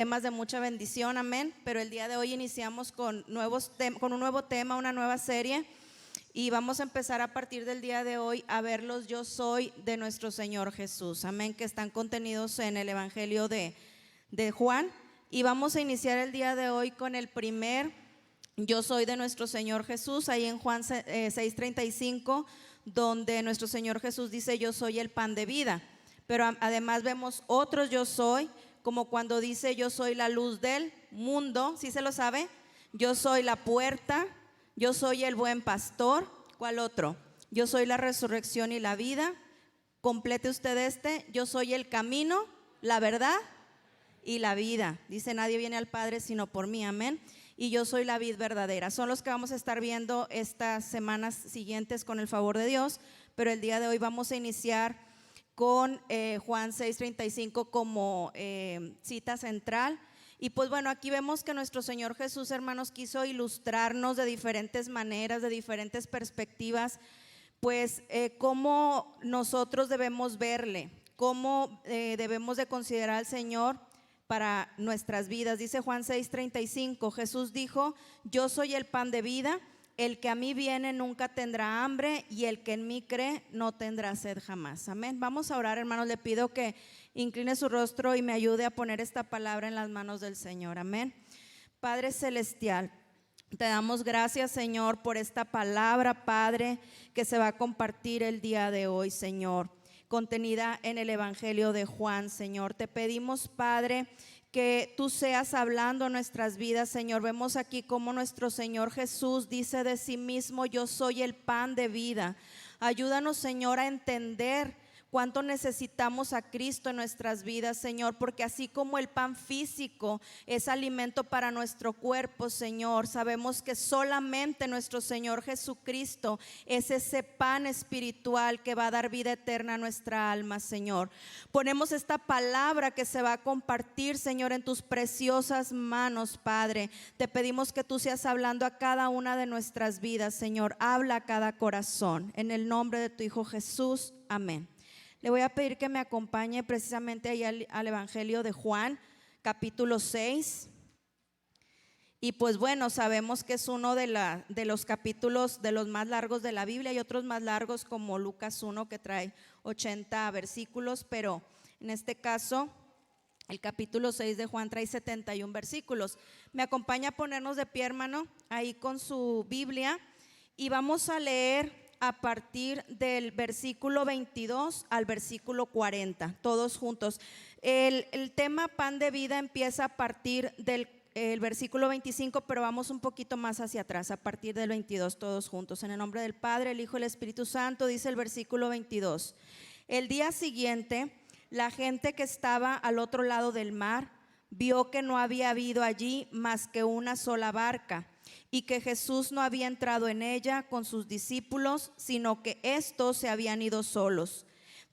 Temas de mucha bendición, amén. Pero el día de hoy iniciamos con un nuevo tema, una nueva serie. Y vamos a empezar a partir del día de hoy a ver los yo soy de nuestro Señor Jesús, amén, que están contenidos en el Evangelio de Juan. Y vamos a iniciar el día de hoy con el primer yo soy de nuestro Señor Jesús, ahí en Juan 6:35, donde nuestro Señor Jesús dice: yo soy el pan de vida. Pero además vemos otros yo soy, como cuando dice: yo soy la luz del mundo. ¿Sí se lo sabe? Yo soy la puerta, yo soy el buen pastor. ¿Cuál otro? Yo soy la resurrección y la vida. Complete usted este: yo soy el camino, la verdad y la vida. Dice: nadie viene al Padre sino por mí, amén. Y yo soy la vid verdadera. Son los que vamos a estar viendo estas semanas siguientes con el favor de Dios. Pero el día de hoy vamos a iniciar con Juan 6:35 como cita central. Y pues bueno, aquí vemos que nuestro Señor Jesús, hermanos, quiso ilustrarnos de diferentes maneras, de diferentes perspectivas, pues cómo nosotros debemos verle, cómo debemos de considerar al Señor para nuestras vidas. Dice Juan 6:35, Jesús dijo: yo soy el pan de vida. El que a mí viene nunca tendrá hambre, y el que en mí cree no tendrá sed jamás. Amén. Vamos a orar, hermanos. Le pido que incline su rostro y me ayude a poner esta palabra en las manos del Señor. Amén. Padre celestial, te damos gracias, Señor, por esta palabra, Padre, que se va a compartir el día de hoy, Señor, contenida en el Evangelio de Juan, Señor. Te pedimos, Padre, que tú seas hablando en nuestras vidas, Señor. Vemos aquí cómo nuestro Señor Jesús dice de sí mismo: yo soy el pan de vida. Ayúdanos, Señor, a entender cuánto necesitamos a Cristo en nuestras vidas, Señor, porque así como el pan físico es alimento para nuestro cuerpo, Señor, sabemos que solamente nuestro Señor Jesucristo es ese pan espiritual que va a dar vida eterna a nuestra alma, Señor. Ponemos esta palabra que se va a compartir, Señor, en tus preciosas manos, Padre. Te pedimos que tú seas hablando a cada una de nuestras vidas, Señor. Habla a cada corazón. En el nombre de tu Hijo Jesús, amén. Le voy a pedir que me acompañe precisamente ahí al Evangelio de Juan, capítulo 6. Y pues bueno, sabemos que es uno de los capítulos de los más largos de la Biblia. Hay otros más largos como Lucas 1, que trae 80 versículos, pero en este caso el capítulo 6 de Juan trae 71 versículos. Me acompaña a ponernos de pie, hermano, ahí con su Biblia, y vamos a leer a partir del versículo 22 al versículo 40, todos juntos. El tema pan de vida empieza a partir del versículo 25, pero vamos un poquito más hacia atrás, a partir del 22, todos juntos. En el nombre del Padre, el Hijo y el Espíritu Santo. Dice el versículo 22: el día siguiente, la gente que estaba al otro lado del mar vio que no había habido allí más que una sola barca, y que Jesús no había entrado en ella con sus discípulos, sino que estos se habían ido solos.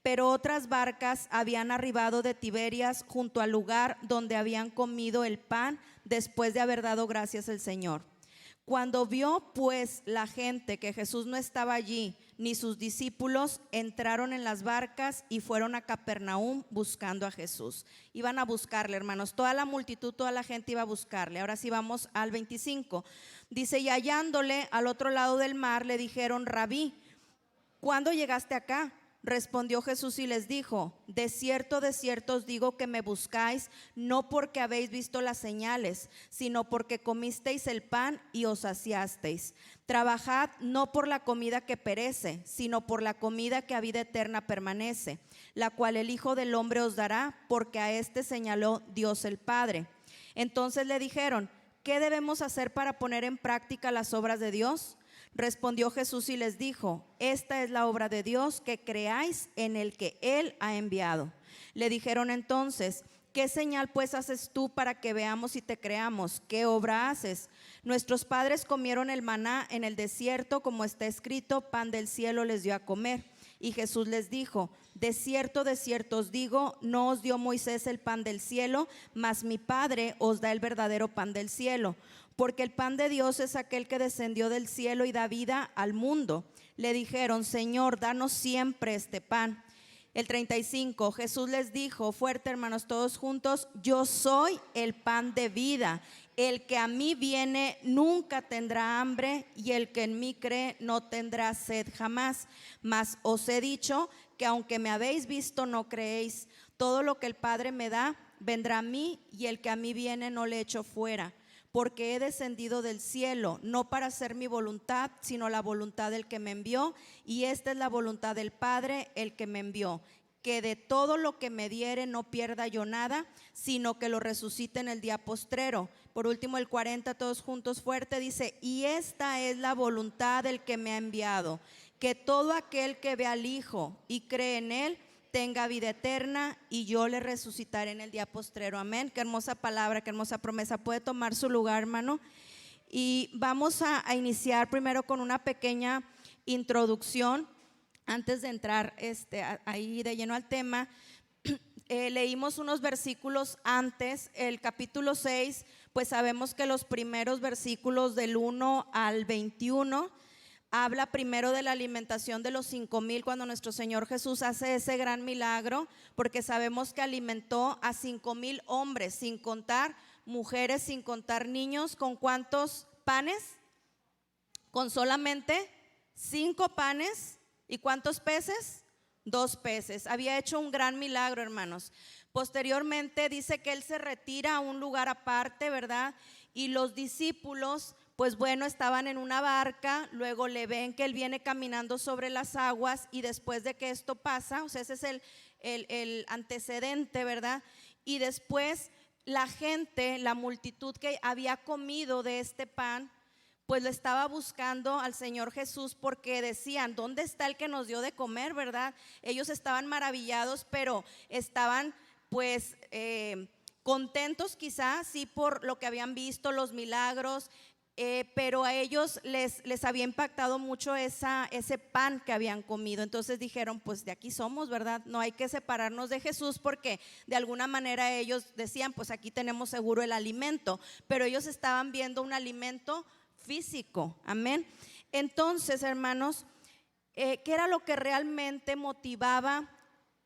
Pero otras barcas habían arribado de Tiberias junto al lugar donde habían comido el pan después de haber dado gracias al Señor. Cuando vio pues la gente que Jesús no estaba allí, ni sus discípulos, entraron en las barcas y fueron a Capernaum buscando a Jesús. Iban a buscarle, hermanos, toda la multitud, toda la gente iba a buscarle. Ahora sí vamos al 25. Dice: y hallándole al otro lado del mar, le dijeron: Rabí, ¿cuándo llegaste acá? Respondió Jesús y les dijo: de cierto os digo que me buscáis, no porque habéis visto las señales, sino porque comisteis el pan y os saciasteis. Trabajad no por la comida que perece, sino por la comida que a vida eterna permanece, la cual el Hijo del Hombre os dará, porque a este señaló Dios el Padre. Entonces le dijeron: ¿qué debemos hacer para poner en práctica las obras de Dios? Respondió Jesús y les dijo: esta es la obra de Dios, que creáis en el que Él ha enviado. Le dijeron entonces: ¿qué señal pues haces tú para que veamos y te creamos? ¿Qué obra haces? Nuestros padres comieron el maná en el desierto, como está escrito: pan del cielo les dio a comer. Y Jesús les dijo: de cierto os digo, no os dio Moisés el pan del cielo, mas mi Padre os da el verdadero pan del cielo. Porque el pan de Dios es aquel que descendió del cielo y da vida al mundo. Le dijeron: Señor, danos siempre este pan. El 35, Jesús les dijo, fuerte hermanos todos juntos, yo soy el pan de vida. El que a mí viene nunca tendrá hambre y el que en mí cree no tendrá sed jamás. Mas os he dicho que aunque me habéis visto no creéis. Todo lo que el Padre me da vendrá a mí y el que a mí viene no le echo fuera. Porque he descendido del cielo, no para hacer mi voluntad, sino la voluntad del que me envió. Y esta es la voluntad del Padre, el que me envió, que de todo lo que me diere no pierda yo nada, sino que lo resucite en el día postrero. Por último, el 40, todos juntos fuerte, dice, y esta es la voluntad del que me ha enviado, que todo aquel que ve al Hijo y cree en Él, tenga vida eterna y yo le resucitaré en el día postrero. Amén. Qué hermosa palabra, qué hermosa promesa. Puede tomar su lugar, hermano. Y vamos a iniciar primero con una pequeña introducción antes de entrar ahí de lleno al tema. Leímos unos versículos antes, el capítulo 6, pues sabemos que los primeros versículos del 1 al 21 habla primero de la alimentación de los 5,000 cuando nuestro Señor Jesús hace ese gran milagro, porque sabemos que alimentó a 5,000 hombres, sin contar mujeres, sin contar niños. ¿Con cuántos panes? Con solamente 5 panes. ¿Y cuántos peces? 2 peces. Había hecho un gran milagro, hermanos. Posteriormente dice que Él se retira a un lugar aparte, ¿verdad? Y los discípulos, pues bueno, estaban en una barca, luego le ven que Él viene caminando sobre las aguas y después de que esto pasa, o sea, ese es el antecedente, ¿verdad? Y después la gente, la multitud que había comido de este pan, pues lo estaba buscando al Señor Jesús porque decían, ¿dónde está el que nos dio de comer, verdad? Ellos estaban maravillados, pero estaban pues contentos quizás, sí, por lo que habían visto, los milagros, pero a ellos les había impactado mucho ese pan que habían comido. Entonces dijeron, pues de aquí somos, ¿verdad? No hay que separarnos de Jesús porque de alguna manera ellos decían, pues aquí tenemos seguro el alimento, pero ellos estaban viendo un alimento físico, amén. Entonces, hermanos, ¿qué era lo que realmente motivaba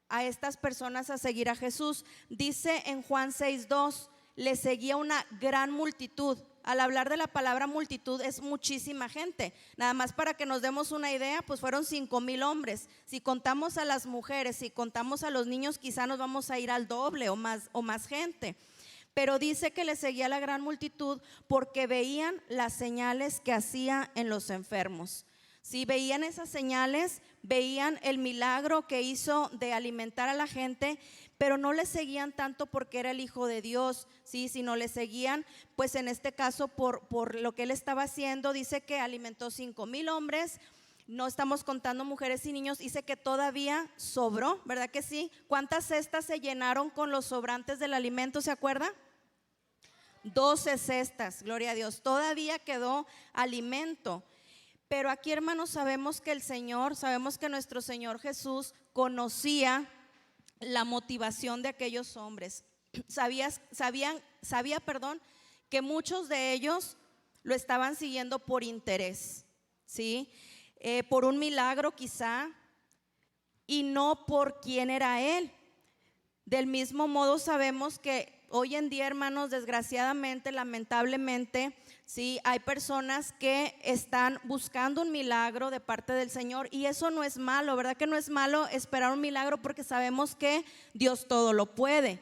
a estas personas a seguir a Jesús? Dice en Juan 6:2, le seguía una gran multitud. Al hablar de la palabra multitud es muchísima gente. Nada más para que nos demos una idea, pues fueron 5,000 hombres. Si contamos a las mujeres, si contamos a los niños, quizá nos vamos a ir al doble o más gente. Pero dice que le seguía la gran multitud porque veían las señales que hacía en los enfermos. Si veían esas señales, veían el milagro que hizo de alimentar a la gente, pero no le seguían tanto porque era el Hijo de Dios, ¿sí? Sino le seguían, pues en este caso por lo que Él estaba haciendo. Dice que alimentó 5,000 hombres, no estamos contando mujeres y niños. Dice que todavía sobró, ¿verdad que sí? ¿Cuántas cestas se llenaron con los sobrantes del alimento, se acuerda? 12 cestas, gloria a Dios, todavía quedó alimento. Pero aquí, hermanos, sabemos que sabemos que nuestro Señor Jesús conocía la motivación de aquellos hombres. Sabía, que muchos de ellos lo estaban siguiendo por interés, ¿sí? Por un milagro quizá, y no por quién era Él. Del mismo modo sabemos que hoy en día, hermanos, desgraciadamente, lamentablemente, sí, hay personas que están buscando un milagro de parte del Señor, y eso no es malo, ¿verdad que no es malo esperar un milagro? Porque sabemos que Dios todo lo puede.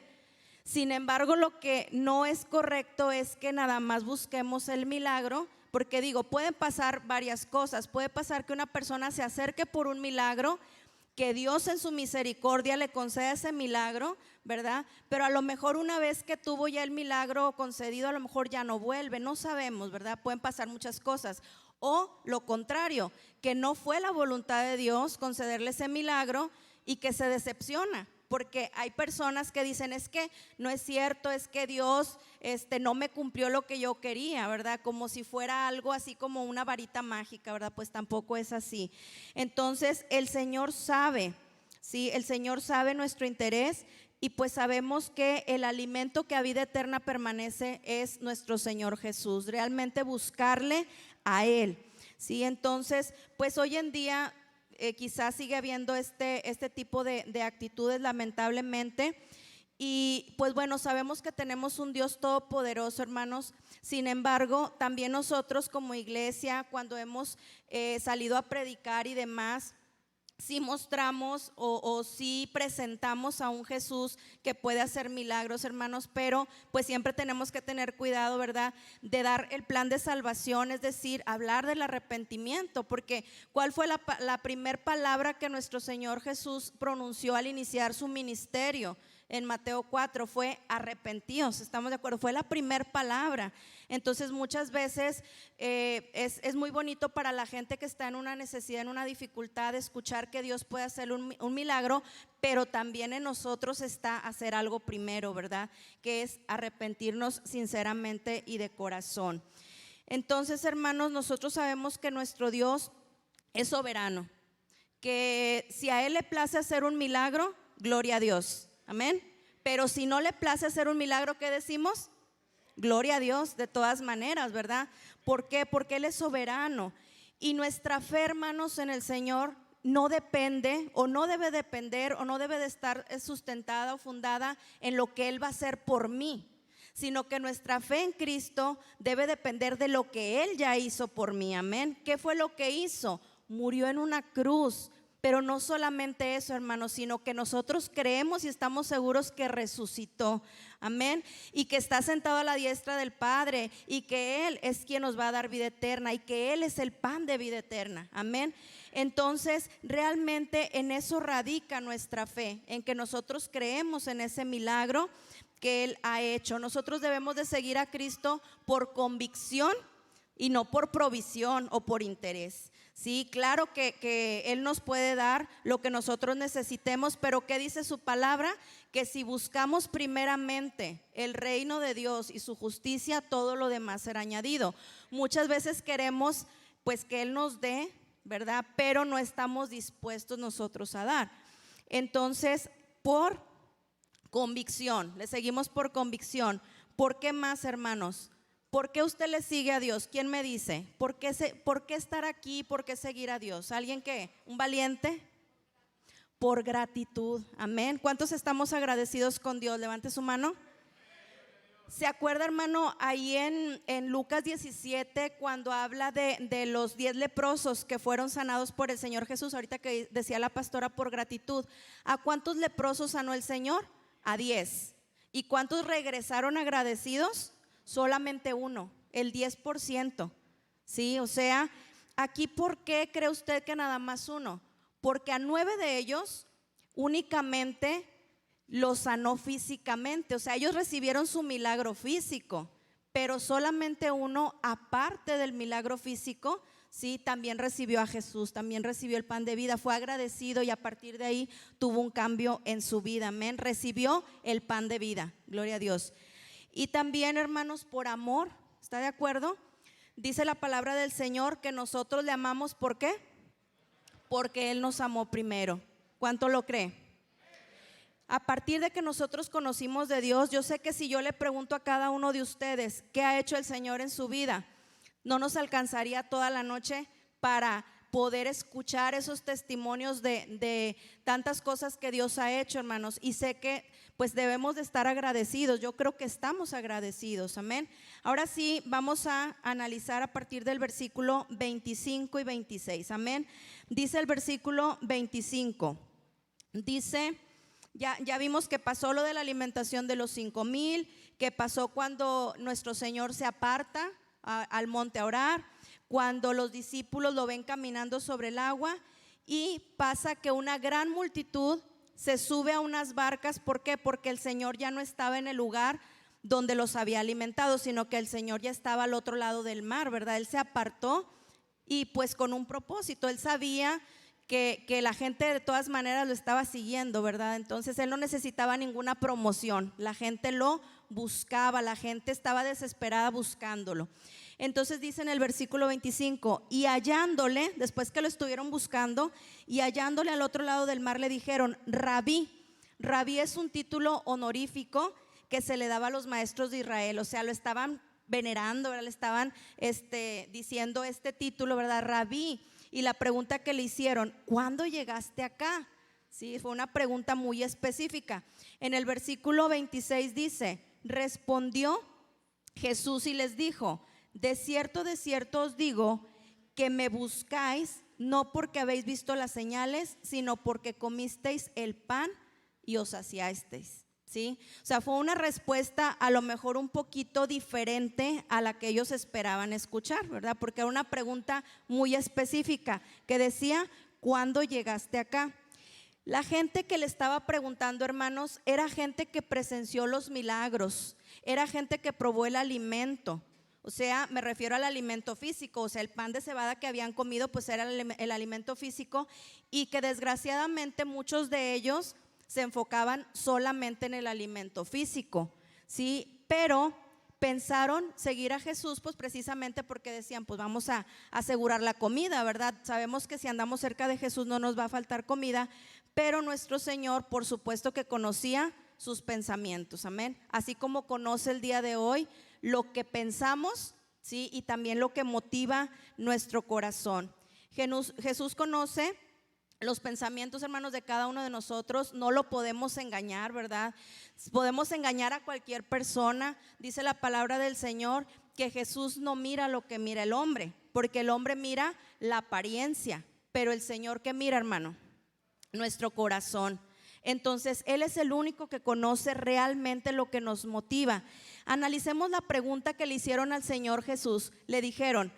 Sin embargo, lo que no es correcto es que nada más busquemos el milagro, porque digo, pueden pasar varias cosas. Puede pasar que una persona se acerque por un milagro, que Dios en su misericordia le conceda ese milagro, ¿verdad? Pero a lo mejor una vez que tuvo ya el milagro concedido, a lo mejor ya no vuelve, no sabemos, ¿verdad? Pueden pasar muchas cosas. O lo contrario, que no fue la voluntad de Dios concederle ese milagro y que se decepciona. Porque hay personas que dicen, es que no es cierto, es que Dios no me cumplió lo que yo quería, ¿verdad? Como si fuera algo así como una varita mágica, ¿verdad? Pues tampoco es así. Entonces el Señor sabe, ¿sí? El Señor sabe nuestro interés, y pues sabemos que el alimento que a vida eterna permanece es nuestro Señor Jesús. Realmente buscarle a Él, ¿sí? Entonces, pues hoy en día quizás sigue habiendo este tipo de actitudes, lamentablemente. Y pues bueno, sabemos que tenemos un Dios todopoderoso, hermanos. Sin embargo, también nosotros como iglesia, cuando hemos salido a predicar y demás, sí mostramos o sí presentamos a un Jesús que puede hacer milagros, hermanos, pero pues siempre tenemos que tener cuidado, ¿verdad?, de dar el plan de salvación, es decir, hablar del arrepentimiento, porque ¿cuál fue la primer palabra que nuestro Señor Jesús pronunció al iniciar su ministerio? En Mateo 4 fue arrepentíos, ¿estamos de acuerdo? Fue la primer palabra. Entonces muchas veces es muy bonito para la gente que está en una necesidad, en una dificultad, escuchar que Dios puede hacer un milagro, pero también en nosotros está hacer algo primero, ¿verdad? Que es arrepentirnos sinceramente y de corazón. Entonces, hermanos, nosotros sabemos que nuestro Dios es soberano, que si a Él le place hacer un milagro, gloria a Dios. Amén. Pero si no le place hacer un milagro, ¿qué decimos? Gloria a Dios de todas maneras, ¿verdad? ¿Por qué? Porque Él es soberano. Y nuestra fe, hermanos, en el Señor no depende o no debe depender o no debe de estar sustentada o fundada en lo que Él va a hacer por mí, sino que nuestra fe en Cristo debe depender de lo que Él ya hizo por mí. Amén. ¿Qué fue lo que hizo? Murió en una cruz. Pero no solamente eso, hermanos, sino que nosotros creemos y estamos seguros que resucitó, amén, y que está sentado a la diestra del Padre, y que Él es quien nos va a dar vida eterna, y que Él es el pan de vida eterna, amén. Entonces, realmente en eso radica nuestra fe, en que nosotros creemos en ese milagro que Él ha hecho. Nosotros debemos de seguir a Cristo por convicción y no por provisión o por interés. Sí, claro que Él nos puede dar lo que nosotros necesitemos, pero ¿qué dice su palabra? Que si buscamos primeramente el reino de Dios y su justicia, todo lo demás será añadido. Muchas veces queremos pues que Él nos dé, ¿verdad? Pero no estamos dispuestos nosotros a dar. Entonces, por convicción, le seguimos por convicción. ¿Por qué más, hermanos? ¿Por qué usted le sigue a Dios? ¿Quién me dice? ¿Por qué estar aquí? ¿Por qué seguir a Dios? ¿Alguien qué? ¿Un valiente? Por gratitud, amén. ¿Cuántos estamos agradecidos con Dios? Levante su mano. ¿Se acuerda, hermano, ahí en Lucas 17 cuando habla de los 10 leprosos que fueron sanados por el Señor Jesús? Ahorita que decía la pastora por gratitud. ¿A cuántos leprosos sanó el Señor? A 10. ¿Y cuántos regresaron agradecidos? Solamente uno, el 10%, ¿sí? O sea, aquí, ¿por qué cree usted que nada más uno? Porque a 9 de ellos únicamente los sanó físicamente, o sea, ellos recibieron su milagro físico, pero solamente uno, aparte del milagro físico, sí, también recibió a Jesús, también recibió el pan de vida, fue agradecido y a partir de ahí tuvo un cambio en su vida, amén, recibió el pan de vida, gloria a Dios. Y también, hermanos, por amor, ¿está de acuerdo? Dice la palabra del Señor que nosotros le amamos, ¿por qué? Porque Él nos amó primero. ¿Cuánto lo cree? A partir de que nosotros conocimos de Dios, yo sé que si yo le pregunto a cada uno de ustedes qué ha hecho el Señor en su vida, no nos alcanzaría toda la noche para poder escuchar esos testimonios de tantas cosas que Dios ha hecho, hermanos, y sé que pues debemos de estar agradecidos. Yo creo que estamos agradecidos, amén. Ahora sí, vamos a analizar a partir del versículo 25 y 26, amén. Dice el versículo 25, dice, ya vimos que pasó lo de la alimentación de los 5,000, que pasó cuando nuestro Señor se aparta al monte a orar, cuando los discípulos lo ven caminando sobre el agua, y pasa que una gran multitud se sube a unas barcas. ¿Por qué? Porque el Señor ya no estaba en el lugar donde los había alimentado, sino que el Señor ya estaba al otro lado del mar, ¿verdad? Él se apartó y pues con un propósito. Él sabía que la gente de todas maneras lo estaba siguiendo, ¿verdad? Entonces Él no necesitaba ninguna promoción, la gente lo buscaba, la gente estaba desesperada buscándolo. Entonces dice en el versículo 25, y hallándole, después que lo estuvieron buscando, y hallándole al otro lado del mar le dijeron, Rabí. Rabí es un título honorífico que se le daba a los maestros de Israel, o sea, lo estaban venerando, ¿verdad? Le estaban diciendo este título, ¿verdad? Rabí. Y la pregunta que le hicieron, ¿cuándo llegaste acá? Sí, fue una pregunta muy específica. En el versículo 26 dice, respondió Jesús y les dijo, de cierto os digo que me buscáis no porque habéis visto las señales, sino porque comisteis el pan y os saciasteis. ¿Sí? O sea, fue una respuesta a lo mejor un poquito diferente a la que ellos esperaban escuchar, ¿verdad? Porque era una pregunta muy específica que decía, ¿cuándo llegaste acá? La gente que le estaba preguntando, hermanos, era gente que presenció los milagros, era gente que probó el alimento. O sea, me refiero al alimento físico, o sea, el pan de cebada que habían comido pues era el alimento físico, y que desgraciadamente muchos de ellos se enfocaban solamente en el alimento físico, ¿sí? Pero pensaron seguir a Jesús pues precisamente porque decían, pues vamos a asegurar la comida, ¿verdad? Sabemos que si andamos cerca de Jesús no nos va a faltar comida, pero nuestro Señor por supuesto que conocía sus pensamientos, amén. Así como conoce el día de hoy lo que pensamos, ¿sí? Y también lo que motiva nuestro corazón. Jesús conoce los pensamientos, hermanos, de cada uno de nosotros. No lo podemos engañar, ¿verdad? Podemos engañar a cualquier persona. Dice la palabra del Señor que Jesús no mira lo que mira el hombre, porque el hombre mira la apariencia, pero el Señor, ¿qué mira, hermano? Nuestro corazón. Entonces Él es el único que conoce realmente lo que nos motiva. Analicemos la pregunta que le hicieron al Señor Jesús. Le dijeron,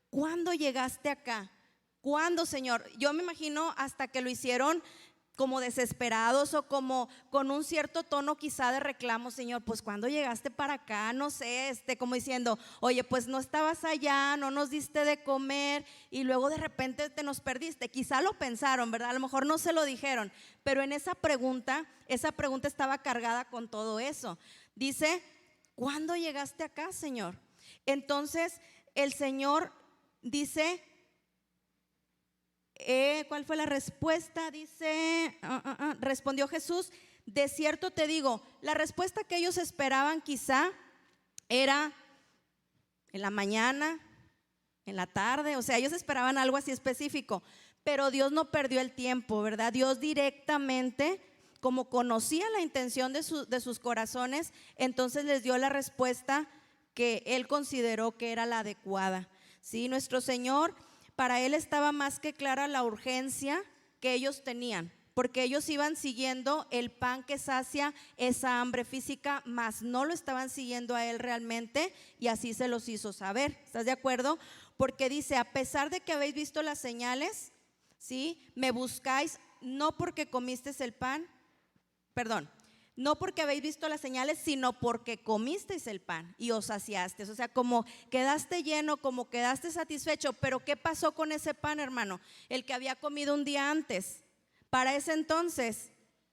¿cuándo llegaste acá? ¿Cuándo, Señor? Yo me imagino hasta que lo hicieron como desesperados o como con un cierto tono quizá de reclamo. Señor, pues ¿cuándo llegaste para acá? No sé, como diciendo, oye, pues no estabas allá, no nos diste de comer y luego de repente te nos perdiste. Quizá lo pensaron, ¿verdad? A lo mejor no se lo dijeron, pero en esa pregunta estaba cargada con todo eso. Dice, ¿cuándo llegaste acá, Señor? Entonces el Señor dice, ¿cuál fue la respuesta? Dice, respondió Jesús, de cierto te digo. La respuesta que ellos esperaban quizá era en la mañana, en la tarde, o sea, ellos esperaban algo así específico, pero Dios no perdió el tiempo, ¿verdad? Dios directamente, como conocía la intención de sus corazones, entonces les dio la respuesta que Él consideró que era la adecuada. Sí, nuestro Señor, para Él estaba más que clara la urgencia que ellos tenían, porque ellos iban siguiendo el pan que sacia esa hambre física, mas no lo estaban siguiendo a Él realmente, y así se los hizo saber. ¿Estás de acuerdo? Porque dice, a pesar de que habéis visto las señales, ¿sí? Me buscáis no porque comisteis el pan, no porque habéis visto las señales, sino porque comisteis el pan y os saciasteis. O sea, como quedaste lleno, como quedaste satisfecho. Pero ¿qué pasó con ese pan, hermano? El que había comido un día antes. Para ese entonces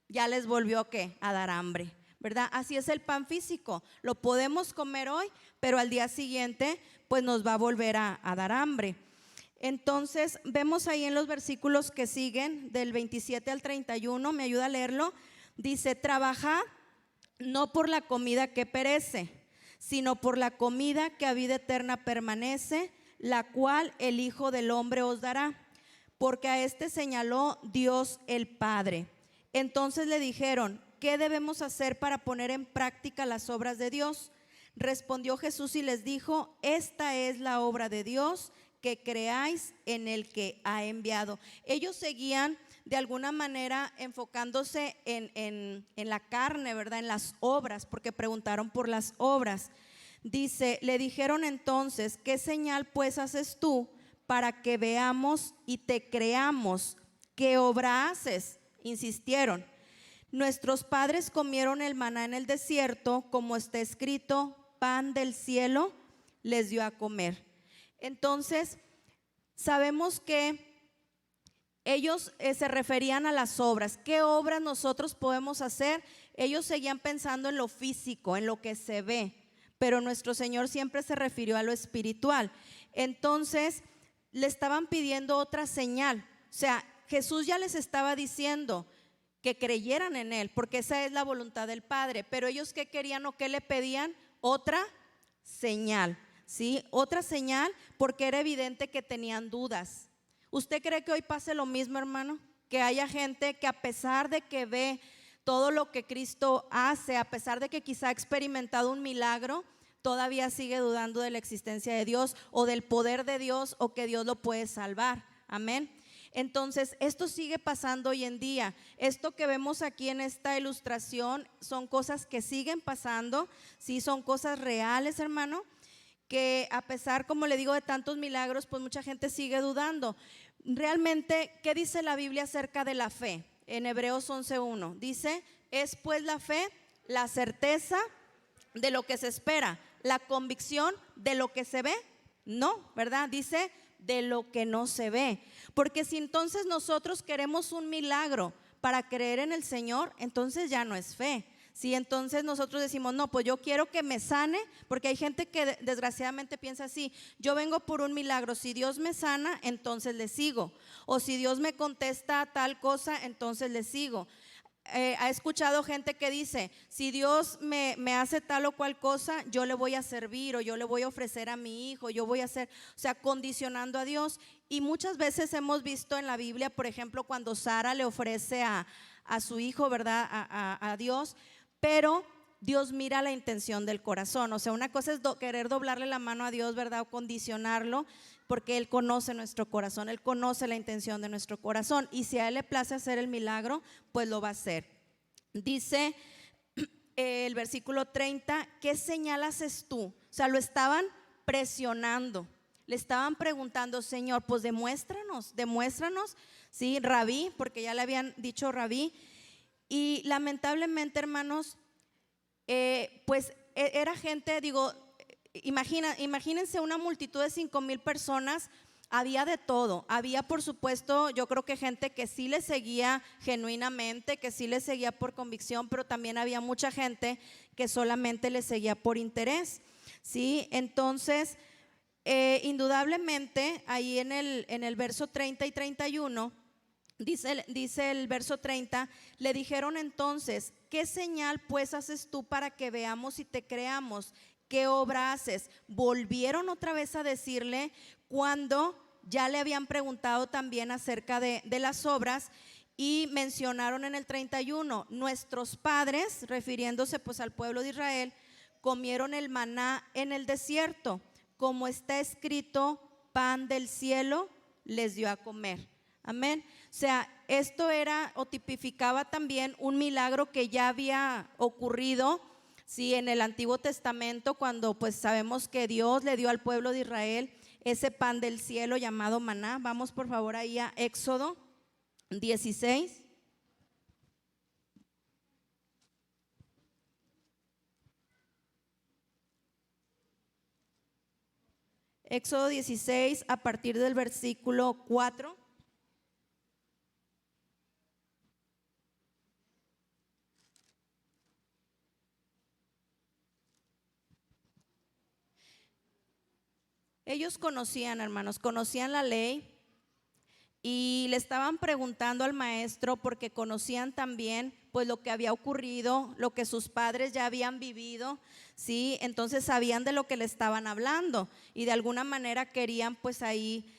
ya les volvió ¿qué? A dar hambre, ¿verdad? Así es el pan físico. Lo podemos comer hoy, pero al día siguiente pues nos va a volver a dar hambre. Entonces vemos ahí en los versículos que siguen, del 27 al 31, me ayuda a leerlo. Dice, trabajad no por la comida que perece, sino por la comida que a vida eterna permanece, la cual el Hijo del Hombre os dará, porque a este señaló Dios el Padre. Entonces le dijeron, ¿qué debemos hacer para poner en práctica las obras de Dios? Respondió Jesús y les dijo, esta es la obra de Dios, que creáis en el que ha enviado. Ellos seguían de alguna manera enfocándose en la carne, ¿verdad? En las obras, porque preguntaron por las obras. Dice, le dijeron entonces, ¿qué señal pues haces tú para que veamos y te creamos? ¿Qué obra haces? Insistieron. Nuestros padres comieron el maná en el desierto, como está escrito, pan del cielo les dio a comer. Entonces, sabemos que ellos se referían a las obras. ¿Qué obras nosotros podemos hacer? Ellos seguían pensando en lo físico, en lo que se ve, pero nuestro Señor siempre se refirió a lo espiritual. Entonces, le estaban pidiendo otra señal. O sea, Jesús ya les estaba diciendo que creyeran en Él, porque esa es la voluntad del Padre. Pero ellos, ¿qué querían o qué le pedían? Otra señal, ¿sí? Otra señal, porque era evidente que tenían dudas. ¿Usted cree que hoy pase lo mismo, hermano? Que haya gente que a pesar de que ve todo lo que Cristo hace, a pesar de que quizá ha experimentado un milagro, todavía sigue dudando de la existencia de Dios o del poder de Dios o que Dios lo puede salvar. Amén. Entonces, esto sigue pasando hoy en día. Esto que vemos aquí en esta ilustración son cosas que siguen pasando, sí, son cosas reales, hermano, que a pesar, como le digo, de tantos milagros, pues mucha gente sigue dudando. Realmente, ¿qué dice la Biblia acerca de la fe? En Hebreos 11:1 dice: es pues la fe, la certeza de lo que se espera, la convicción de lo que se ve. No, ¿verdad? Dice de lo que no se ve. Porque si entonces nosotros queremos un milagro para creer en el Señor, entonces ya no es fe. Si entonces nosotros decimos, no, pues yo quiero que me sane, porque hay gente que desgraciadamente piensa así: yo vengo por un milagro, si Dios me sana, entonces le sigo, o si Dios me contesta tal cosa, entonces le sigo. Ha escuchado gente que dice: si Dios me hace tal o cual cosa, yo le voy a servir, o yo le voy a ofrecer a mi hijo, yo voy a hacer, o sea, condicionando a Dios. Y muchas veces hemos visto en la Biblia, por ejemplo, cuando Sara le ofrece a su hijo, ¿verdad?, a Dios, pero Dios mira la intención del corazón. O sea, una cosa es querer doblarle la mano a Dios, ¿verdad?, o condicionarlo, porque Él conoce nuestro corazón, Él conoce la intención de nuestro corazón, y si a Él le place hacer el milagro, pues lo va a hacer. Dice el versículo 30: ¿qué señal haces tú? O sea, lo estaban presionando, le estaban preguntando: Señor, pues demuéstranos, sí, Rabí, porque ya le habían dicho Rabí. Y lamentablemente, hermanos, pues era gente, digo, imagínense una multitud de 5,000 personas. Había de todo, había, por supuesto, yo creo que gente que sí le seguía genuinamente, que sí le seguía por convicción, pero también había mucha gente que solamente le seguía por interés, ¿sí? Entonces, indudablemente, ahí en el verso 30 y 31, dice el verso 30: le dijeron entonces: ¿qué señal pues haces tú para que veamos y te creamos? ¿Qué obra haces? Volvieron otra vez a decirle cuando ya le habían preguntado también acerca de las obras, y mencionaron en el 31: nuestros padres, refiriéndose pues al pueblo de Israel, comieron el maná en el desierto, como está escrito, pan del cielo les dio a comer. Amén. O sea, esto era o tipificaba también un milagro que ya había ocurrido, sí, en el Antiguo Testamento, cuando pues sabemos que Dios le dio al pueblo de Israel ese pan del cielo llamado maná. Vamos por favor ahí a Éxodo 16. Éxodo 16 a partir del versículo 4. Ellos conocían, hermanos, conocían la ley, y le estaban preguntando al maestro porque conocían también pues lo que había ocurrido, lo que sus padres ya habían vivido, ¿sí? Entonces sabían de lo que le estaban hablando, y de alguna manera querían pues ahí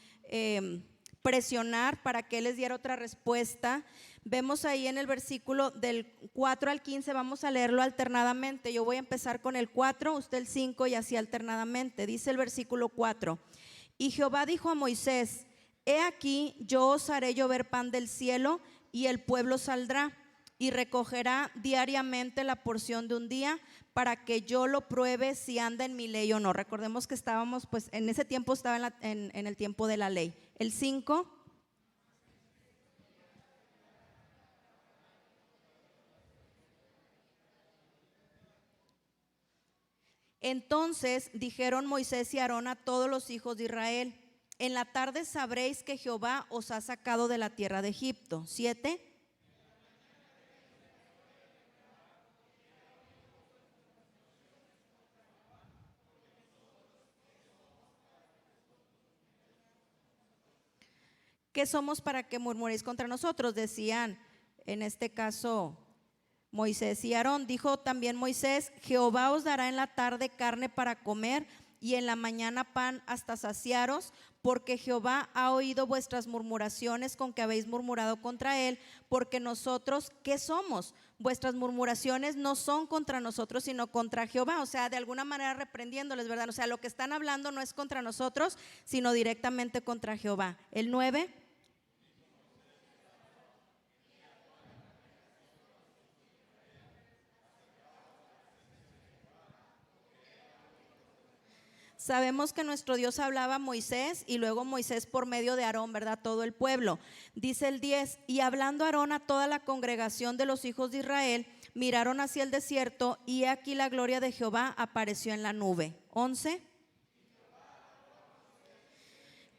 presionar para que él les diera otra respuesta. Vemos ahí en el versículo del 4 al 15, vamos a leerlo alternadamente. Yo voy a empezar con el 4, usted el 5, y así alternadamente. Dice el versículo 4: y Jehová dijo a Moisés: he aquí, yo os haré llover pan del cielo, y el pueblo saldrá y recogerá diariamente la porción de un día, para que yo lo pruebe si anda en mi ley o no. Recordemos que estábamos, pues en ese tiempo estaba en el tiempo de la ley. El 5: entonces dijeron Moisés y Aarón a todos los hijos de Israel: en la tarde sabréis que Jehová os ha sacado de la tierra de Egipto. 7: ¿qué somos para que murmuréis contra nosotros? Decían en este caso Moisés y Aarón. Dijo también Moisés: Jehová os dará en la tarde carne para comer, y en la mañana pan hasta saciaros, porque Jehová ha oído vuestras murmuraciones con que habéis murmurado contra él, porque nosotros, ¿qué somos? Vuestras murmuraciones no son contra nosotros, sino contra Jehová. O sea, de alguna manera reprendiéndoles, ¿verdad? O sea, lo que están hablando no es contra nosotros, sino directamente contra Jehová. El 9. Sabemos que nuestro Dios hablaba a Moisés y luego Moisés por medio de Aarón, ¿verdad? Todo el pueblo. Dice el 10, y hablando Aarón a toda la congregación de los hijos de Israel, miraron hacia el desierto y aquí la gloria de Jehová apareció en la nube. 11.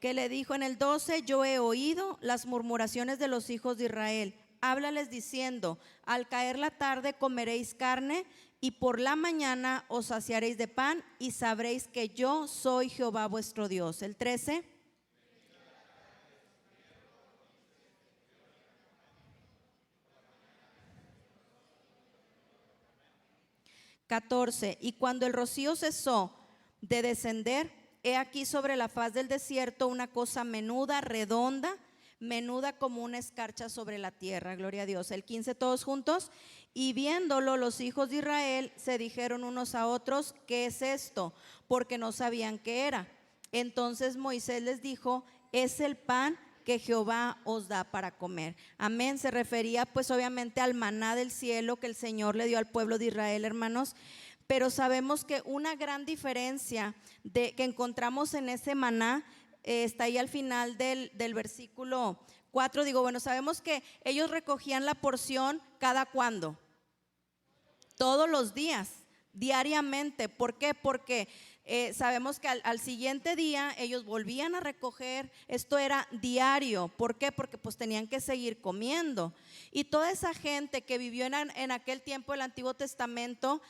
Que le dijo en el 12, yo he oído las murmuraciones de los hijos de Israel. Háblales diciendo, al caer la tarde comeréis carne y por la mañana os saciaréis de pan y sabréis que yo soy Jehová vuestro Dios. El 13. 14. Y cuando el rocío cesó de descender, he aquí sobre la faz del desierto una cosa menuda, redonda, menuda como una escarcha sobre la tierra. Gloria a Dios. El 15, todos juntos. Y viéndolo los hijos de Israel se dijeron unos a otros, ¿qué es esto? Porque no sabían qué era. Entonces Moisés les dijo, es el pan que Jehová os da para comer. Amén. Se refería pues obviamente al maná del cielo que el Señor le dio al pueblo de Israel, hermanos. Pero sabemos que una gran diferencia que encontramos en ese maná está ahí al final del versículo 4. Digo, bueno, sabemos que ellos recogían la porción cada cuándo, todos los días, diariamente. ¿Por qué? Porque sabemos que al siguiente día ellos volvían a recoger. Esto era diario. ¿Por qué? Porque pues tenían que seguir comiendo. Y toda esa gente que vivió en aquel tiempo del Antiguo Testamento,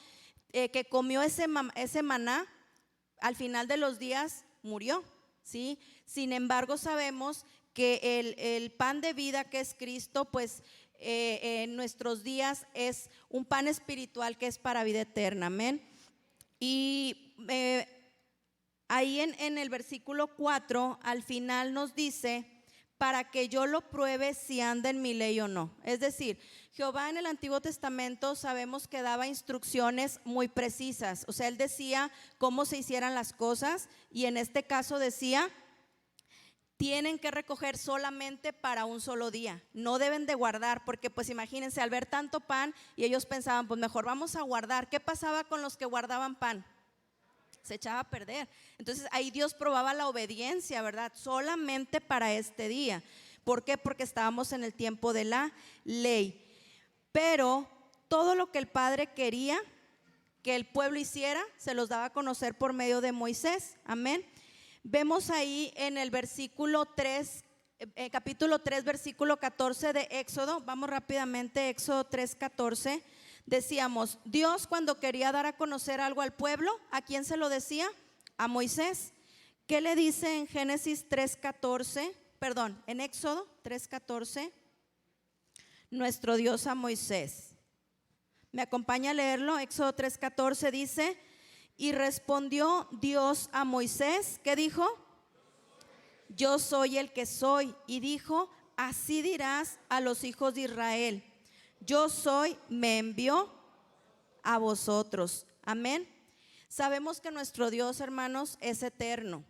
que comió ese maná, al final de los días murió, ¿sí? Sin embargo, sabemos que el pan de vida que es Cristo, pues en nuestros días es un pan espiritual que es para vida eterna. Amén. Y ahí en el versículo 4 al final nos dice, para que yo lo pruebe si anda en mi ley o no. Es decir, Jehová en el Antiguo Testamento sabemos que daba instrucciones muy precisas. O sea, él decía cómo se hicieran las cosas, y en este caso decía, tienen que recoger solamente para un solo día, no deben de guardar, porque pues imagínense, al ver tanto pan, y ellos pensaban, pues mejor vamos a guardar. ¿Qué pasaba con los que guardaban pan? Se echaba a perder. Entonces ahí Dios probaba la obediencia, ¿verdad? Solamente para este día. ¿Por qué? Porque estábamos en el tiempo de la ley. Pero todo lo que el Padre quería que el pueblo hiciera, se los daba a conocer por medio de Moisés. Amén. Vemos ahí en el versículo 3, capítulo 3, versículo 14 de Éxodo. Vamos rápidamente, Éxodo 3, 14. Decíamos, Dios cuando quería dar a conocer algo al pueblo, ¿a quién se lo decía? A Moisés. ¿Qué le dice en Génesis 3:14? Perdón, en Éxodo 3:14, nuestro Dios a Moisés. ¿Me acompaña a leerlo? Éxodo 3:14 dice, y respondió Dios a Moisés, ¿qué dijo? Yo soy el que soy. Y dijo, así dirás a los hijos de Israel, yo soy, me envió a vosotros. Amén. Sabemos que nuestro Dios, hermanos, es eterno.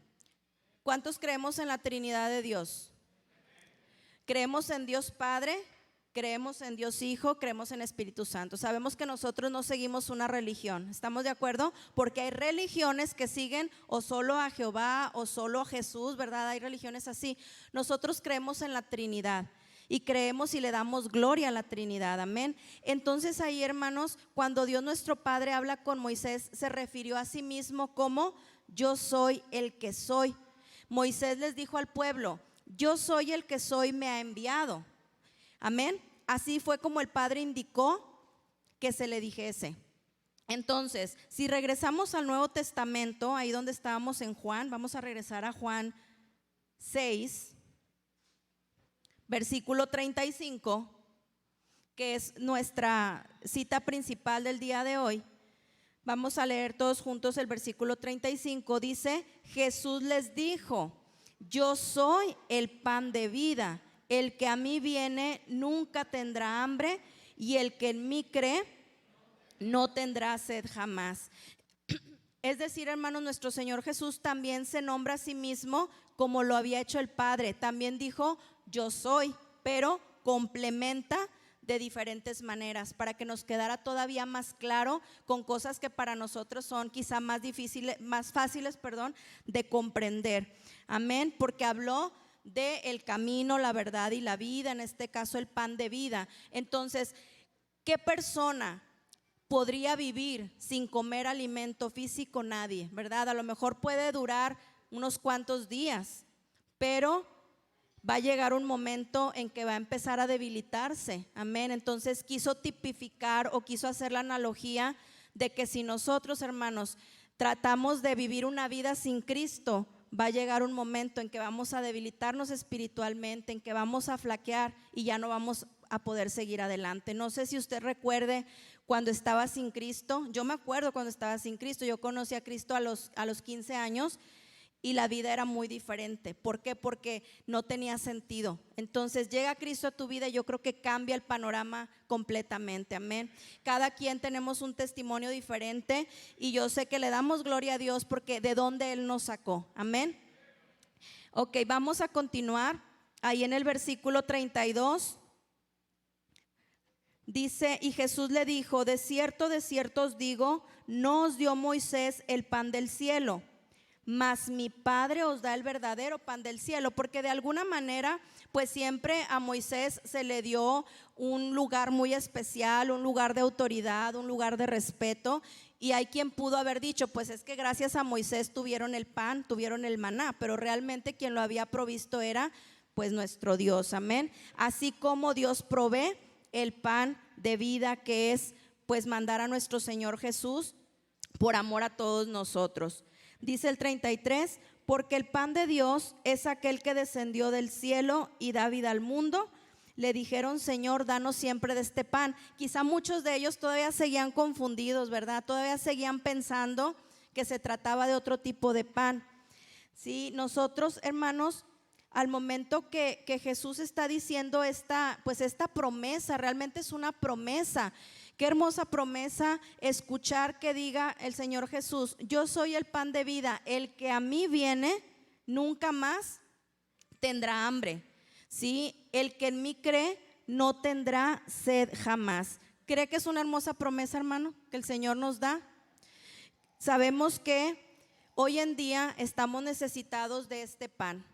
¿Cuántos creemos en la Trinidad de Dios? Creemos en Dios Padre, creemos en Dios Hijo, creemos en Espíritu Santo. Sabemos que nosotros no seguimos una religión. ¿Estamos de acuerdo? Porque hay religiones que siguen o solo a Jehová o solo a Jesús, ¿verdad? Hay religiones así. Nosotros creemos en la Trinidad. Y creemos y le damos gloria a la Trinidad, amén. Entonces ahí, hermanos, cuando Dios nuestro Padre habla con Moisés, se refirió a sí mismo como yo soy el que soy. Moisés les dijo al pueblo, yo soy el que soy, me ha enviado. Amén. Así fue como el Padre indicó que se le dijese. Entonces, si regresamos al Nuevo Testamento, ahí donde estábamos en Juan, vamos a regresar a Juan 6. Versículo 35, que es nuestra cita principal del día de hoy. Vamos a leer todos juntos el versículo 35. Dice: Jesús les dijo: yo soy el pan de vida. El que a mí viene nunca tendrá hambre, y el que en mí cree no tendrá sed jamás. Es decir, hermanos, nuestro Señor Jesús también se nombra a sí mismo como lo había hecho el Padre. También dijo: yo soy, pero complementa de diferentes maneras para que nos quedara todavía más claro, con cosas que para nosotros son quizá más difíciles, más fáciles, de comprender. Amén, porque habló de el camino, la verdad y la vida, en este caso el pan de vida. Entonces, ¿qué persona podría vivir sin comer alimento físico? Nadie, ¿verdad? A lo mejor puede durar unos cuantos días, pero va a llegar un momento en que va a empezar a debilitarse. Amén. Entonces quiso tipificar o quiso hacer la analogía de que si nosotros, hermanos, tratamos de vivir una vida sin Cristo, va a llegar un momento en que vamos a debilitarnos espiritualmente, en que vamos a flaquear y ya no vamos a poder seguir adelante. No sé si usted recuerde cuando estaba sin Cristo. Yo me acuerdo cuando estaba sin Cristo. Yo conocí a Cristo a los 15 años y la vida era muy diferente. ¿Por qué? Porque no tenía sentido. Entonces llega Cristo a tu vida y yo creo que cambia el panorama completamente. Amén. Cada quien tenemos un testimonio diferente y yo sé que le damos gloria a Dios porque de dónde Él nos sacó. Amén. Ok, vamos a continuar. Ahí en el versículo 32 dice: y Jesús le dijo: de cierto os digo, no os dio Moisés el pan del cielo, mas mi Padre os da el verdadero pan del cielo. Porque de alguna manera pues siempre a Moisés se le dio un lugar muy especial, un lugar de autoridad, un lugar de respeto. Y hay quien pudo haber dicho: pues es que gracias a Moisés tuvieron el pan, tuvieron el maná, pero realmente quien lo había provisto era pues nuestro Dios. Amén. Así como Dios provee el pan de vida, que es pues mandar a nuestro Señor Jesús por amor a todos nosotros. Dice el 33: porque el pan de Dios es aquel que descendió del cielo y da vida al mundo. Le dijeron: Señor, danos siempre de este pan. Quizá muchos de ellos todavía seguían confundidos, ¿verdad? Todavía seguían pensando que se trataba de otro tipo de pan. Sí, nosotros, hermanos, al momento que Jesús está diciendo esta promesa, realmente es una promesa. Qué hermosa promesa escuchar que diga el Señor Jesús: yo soy el pan de vida, el que a mí viene nunca más tendrá hambre. ¿Sí? El que en mí cree no tendrá sed jamás. ¿Cree que es una hermosa promesa, hermano, que el Señor nos da? Sabemos que hoy en día estamos necesitados de este pan.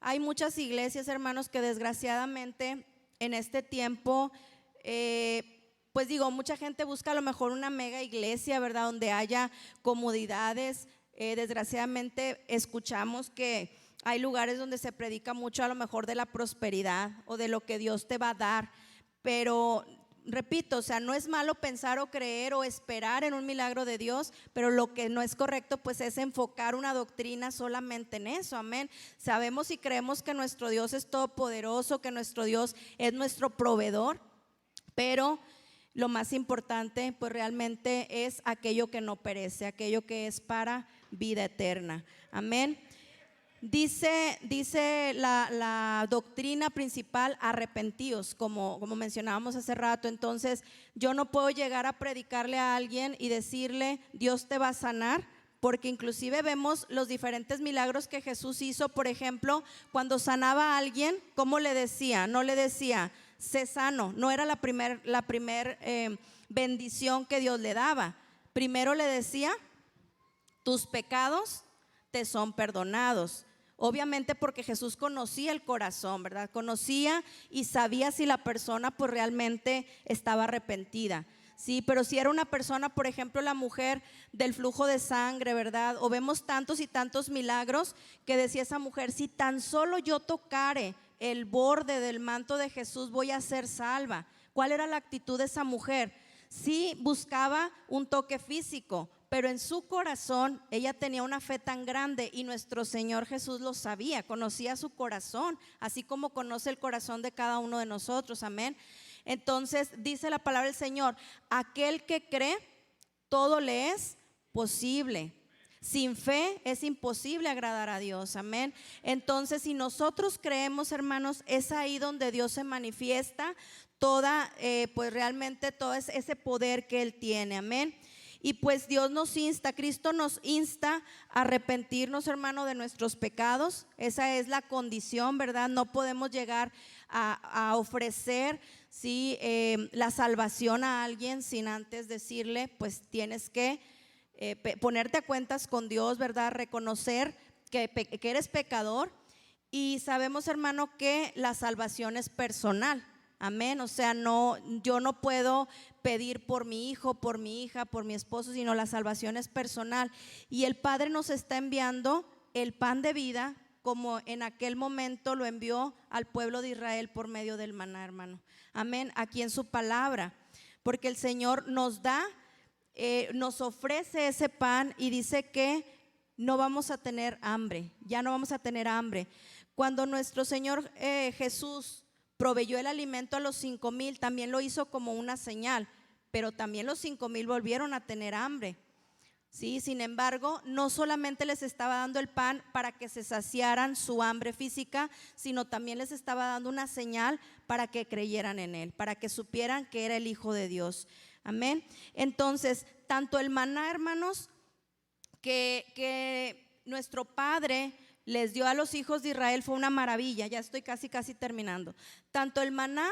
Hay muchas iglesias, hermanos, que desgraciadamente en este tiempo, pues digo, mucha gente busca a lo mejor una mega iglesia, ¿verdad? Donde haya comodidades. Desgraciadamente escuchamos que hay lugares donde se predica mucho a lo mejor de la prosperidad o de lo que Dios te va a dar. Pero repito, o sea, no es malo pensar o creer o esperar en un milagro de Dios, pero lo que no es correcto pues es enfocar una doctrina solamente en eso. Amén. Sabemos y creemos que nuestro Dios es todopoderoso, que nuestro Dios es nuestro proveedor, pero lo más importante pues realmente es aquello que no perece, aquello que es para vida eterna. Amén. Dice la doctrina principal: arrepentíos, como mencionábamos hace rato. Entonces yo no puedo llegar a predicarle a alguien y decirle: Dios te va a sanar, porque inclusive vemos los diferentes milagros que Jesús hizo. Por ejemplo, cuando sanaba a alguien, ¿cómo le decía? No le decía: sé sano. No era la primer bendición que Dios le daba. Primero le decía: tus pecados te son perdonados. Obviamente porque Jesús conocía el corazón, ¿verdad? Conocía y sabía si la persona pues realmente estaba arrepentida. Sí, pero si era una persona, por ejemplo, la mujer del flujo de sangre, ¿verdad? O vemos tantos y tantos milagros que decía esa mujer: si tan solo yo tocare el borde del manto de Jesús, voy a ser salva. ¿Cuál era la actitud de esa mujer? Sí, buscaba un toque físico, pero en su corazón ella tenía una fe tan grande, y nuestro Señor Jesús lo sabía, conocía su corazón, así como conoce el corazón de cada uno de nosotros. Amén. Entonces dice la palabra del Señor: aquel que cree, todo le es posible. Sin fe es imposible agradar a Dios, amén. Entonces, si nosotros creemos, hermanos, es ahí donde Dios se manifiesta pues realmente todo ese poder que Él tiene, amén. Y pues Dios nos insta, Cristo nos insta a arrepentirnos, hermano, de nuestros pecados. Esa es la condición, ¿verdad? No podemos llegar a ofrecer, ¿sí? La salvación a alguien sin antes decirle, pues tienes que ponerte a cuentas con Dios, ¿verdad? Reconocer que eres pecador. Y sabemos, hermano, que la salvación es personal, amén. O sea, yo no puedo pedir por mi hijo, por mi hija, por mi esposo, sino la salvación es personal. Y el Padre nos está enviando el pan de vida, como en aquel momento lo envió al pueblo de Israel por medio del maná, hermano, amén, aquí en su palabra, porque el Señor nos ofrece ese pan y dice que no vamos a tener hambre, ya no vamos a tener hambre. Cuando nuestro Señor Jesús proveyó el alimento a los 5,000, también lo hizo como una señal, pero también los 5,000 volvieron a tener hambre, ¿sí? Sin embargo, no solamente les estaba dando el pan para que se saciaran su hambre física, sino también les estaba dando una señal para que creyeran en Él, para que supieran que era el Hijo de Dios. Amén. Entonces, tanto el maná, hermanos, que nuestro Padre les dio a los hijos de Israel fue una maravilla. Ya estoy casi terminando. Tanto el maná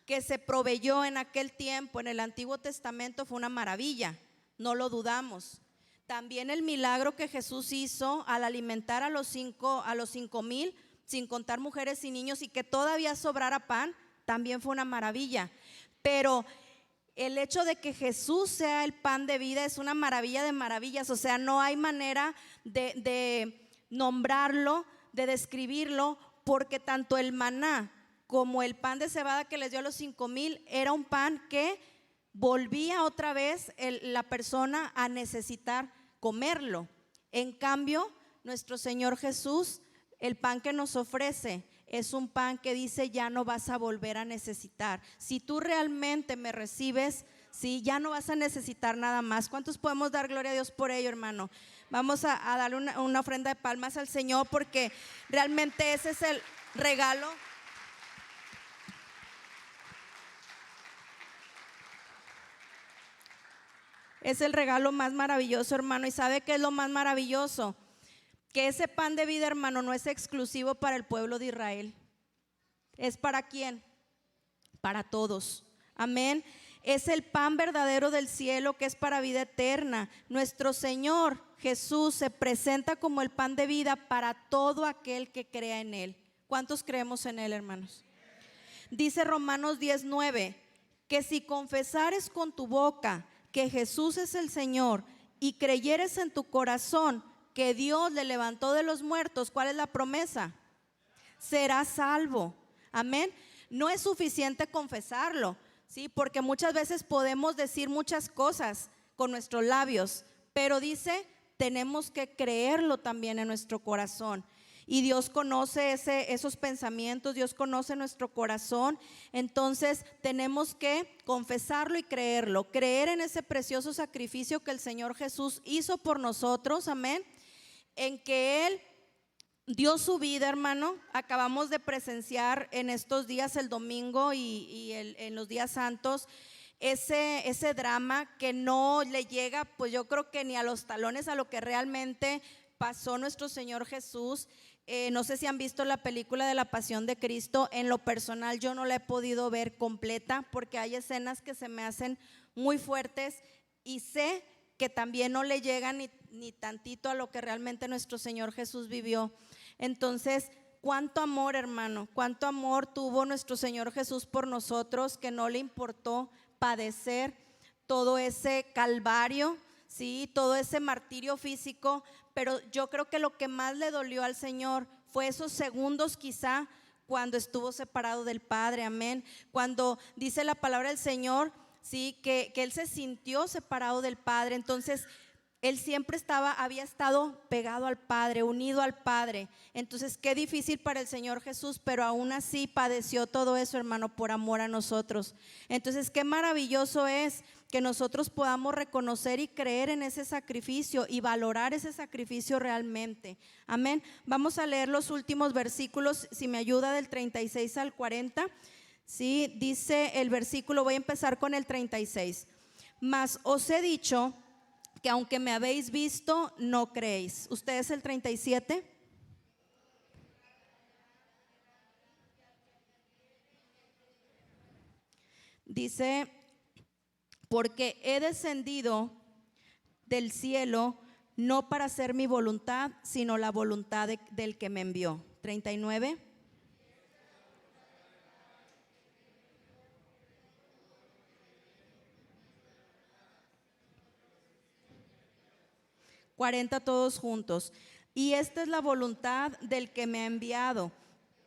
que se proveyó en aquel tiempo en el Antiguo Testamento fue una maravilla, no lo dudamos. También el milagro que Jesús hizo al alimentar a los 5,000, sin contar mujeres y niños, y que todavía sobrara pan, también fue una maravilla. Pero el hecho de que Jesús sea el pan de vida es una maravilla de maravillas. O sea, no hay manera de nombrarlo, de describirlo, porque tanto el maná como el pan de cebada que les dio a los 5,000 era un pan que volvía otra vez la persona a necesitar comerlo. En cambio, nuestro Señor Jesús, el pan que nos ofrece es un pan que dice: ya no vas a volver a necesitar. Si tú realmente me recibes, sí, ya no vas a necesitar nada más. ¿Cuántos podemos dar gloria a Dios por ello, hermano? Vamos a darle una ofrenda de palmas al Señor, porque realmente ese es el regalo. Es el regalo más maravilloso, hermano. ¿Y sabe qué es lo más maravilloso? Que ese pan de vida, hermano, no es exclusivo para el pueblo de Israel. ¿Es para quién? Para todos. Amén. Es el pan verdadero del cielo, que es para vida eterna. Nuestro Señor Jesús se presenta como el pan de vida para todo aquel que crea en Él. ¿Cuántos creemos en Él, hermanos? Dice Romanos 10:9, que si confesares con tu boca que Jesús es el Señor y creyeres en tu corazón que Dios le levantó de los muertos, ¿cuál es la promesa? Serás salvo. Amén. No es suficiente confesarlo, ¿sí? Porque muchas veces podemos decir muchas cosas con nuestros labios, pero dice, tenemos que creerlo también en nuestro corazón. Y Dios conoce esos pensamientos, Dios conoce nuestro corazón. Entonces tenemos que confesarlo y creerlo, creer en ese precioso sacrificio que el Señor Jesús hizo por nosotros, amén, en que Él dio su vida, hermano. Acabamos de presenciar en estos días, el domingo y en los días santos, ese drama que no le llega, pues yo creo que ni a los talones a lo que realmente pasó nuestro Señor Jesús. No sé si han visto la película de la Pasión de Cristo. En lo personal yo no la he podido ver completa, porque hay escenas que se me hacen muy fuertes y sé que también no le llegan ni tantito a lo que realmente nuestro Señor Jesús vivió. Entonces, cuánto amor, hermano, cuánto amor tuvo nuestro Señor Jesús por nosotros, que no le importó padecer todo ese calvario, sí, todo ese martirio físico. Pero yo creo que lo que más le dolió al Señor fue esos segundos, quizá, cuando estuvo separado del Padre, amén. Cuando dice la palabra del Señor, sí, que Él se sintió separado del Padre. Entonces, Él siempre había estado pegado al Padre, unido al Padre. Entonces, qué difícil para el Señor Jesús, pero aún así padeció todo eso, hermano, por amor a nosotros. Entonces, qué maravilloso es que nosotros podamos reconocer y creer en ese sacrificio y valorar ese sacrificio realmente. Amén. Vamos a leer los últimos versículos, si me ayuda, del 36 al 40. Sí, dice el versículo, voy a empezar con el 36. Mas os he dicho que aunque me habéis visto, no creéis. ¿Ustedes el 37? Dice, porque he descendido del cielo no para hacer mi voluntad, sino la voluntad del que me envió. 39. 40 todos juntos. Y esta es la voluntad del que me ha enviado,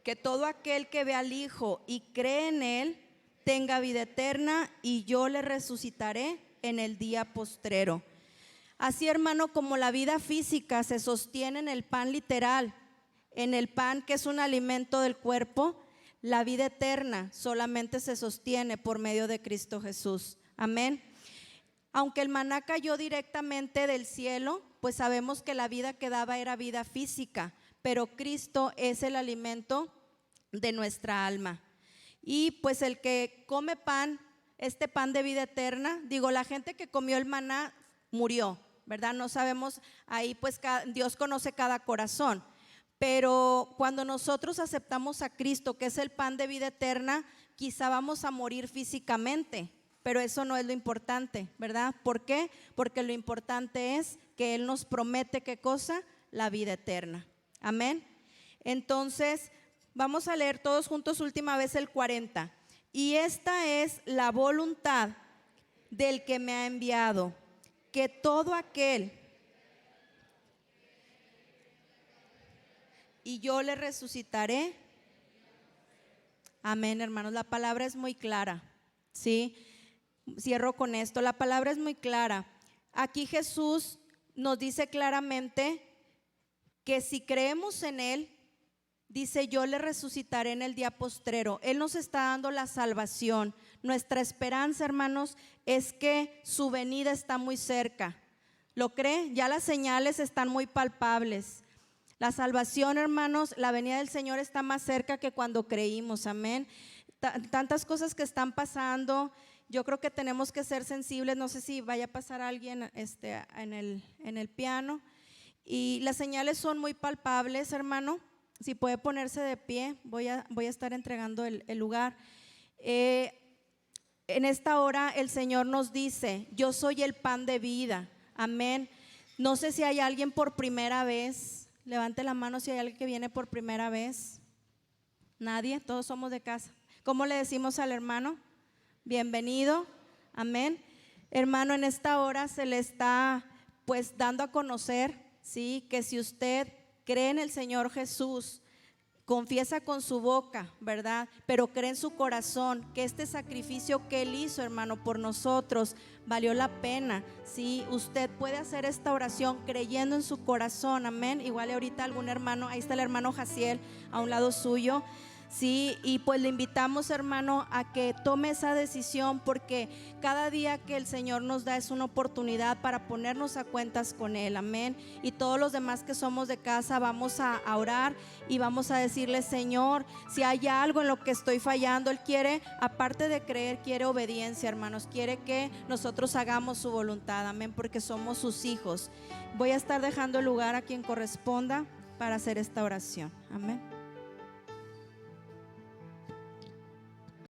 que todo aquel que ve al Hijo y cree en Él tenga vida eterna, y yo le resucitaré en el día postrero. Así, hermano, como la vida física se sostiene en el pan literal, en el pan que es un alimento del cuerpo, la vida eterna solamente se sostiene por medio de Cristo Jesús. Amén. Aunque el maná cayó directamente del cielo, pues sabemos que la vida que daba era vida física, pero Cristo es el alimento de nuestra alma. Y pues el que come pan, este pan de vida eterna, digo, la gente que comió el maná murió, ¿verdad? No sabemos, ahí pues Dios conoce cada corazón. Pero cuando nosotros aceptamos a Cristo, que es el pan de vida eterna, quizá vamos a morir físicamente, pero eso no es lo importante, ¿verdad? ¿Por qué? Porque lo importante es que Él nos promete, ¿qué cosa? La vida eterna. Amén. Entonces, vamos a leer todos juntos última vez el 40. Y esta es la voluntad del que me ha enviado, que todo aquel, y yo le resucitaré. Amén, hermanos. La palabra es muy clara, ¿sí? Cierro con esto. La palabra es muy clara. Aquí Jesús nos dice claramente que si creemos en Él, dice, yo le resucitaré en el día postrero. Él nos está dando la salvación. Nuestra esperanza, hermanos, es que su venida está muy cerca. ¿Lo cree? Ya las señales están muy palpables. La salvación, hermanos, la venida del Señor está más cerca que cuando creímos. Amén. Tantas cosas que están pasando. Yo creo que tenemos que ser sensibles. No sé si vaya a pasar alguien en el piano. Y las señales son muy palpables, hermano. Si puede ponerse de pie, voy a estar entregando el lugar. En esta hora el Señor nos dice, yo soy el pan de vida. Amén. No sé si hay alguien por primera vez. Levante la mano si hay alguien que viene por primera vez. Nadie, todos somos de casa. ¿Cómo le decimos al hermano? Bienvenido. Amén. Hermano, en esta hora se le está pues dando a conocer, sí, que si usted cree en el Señor Jesús, confiesa con su boca, ¿verdad? Pero cree en su corazón que este sacrificio que Él hizo, hermano, por nosotros, valió la pena. Sí, usted puede hacer esta oración creyendo en su corazón, amén. Igual ahorita algún hermano, ahí está el hermano Jaciel a un lado suyo. Sí, y pues le invitamos, hermano, a que tome esa decisión, porque cada día que el Señor nos da es una oportunidad para ponernos a cuentas con Él, amén. Y todos los demás que somos de casa vamos a orar y vamos a decirle, Señor, si hay algo en lo que estoy fallando. Él quiere, aparte de creer, quiere obediencia, hermanos, quiere que nosotros hagamos su voluntad, amén, porque somos sus hijos. Voy a estar dejando el lugar a quien corresponda para hacer esta oración, amén.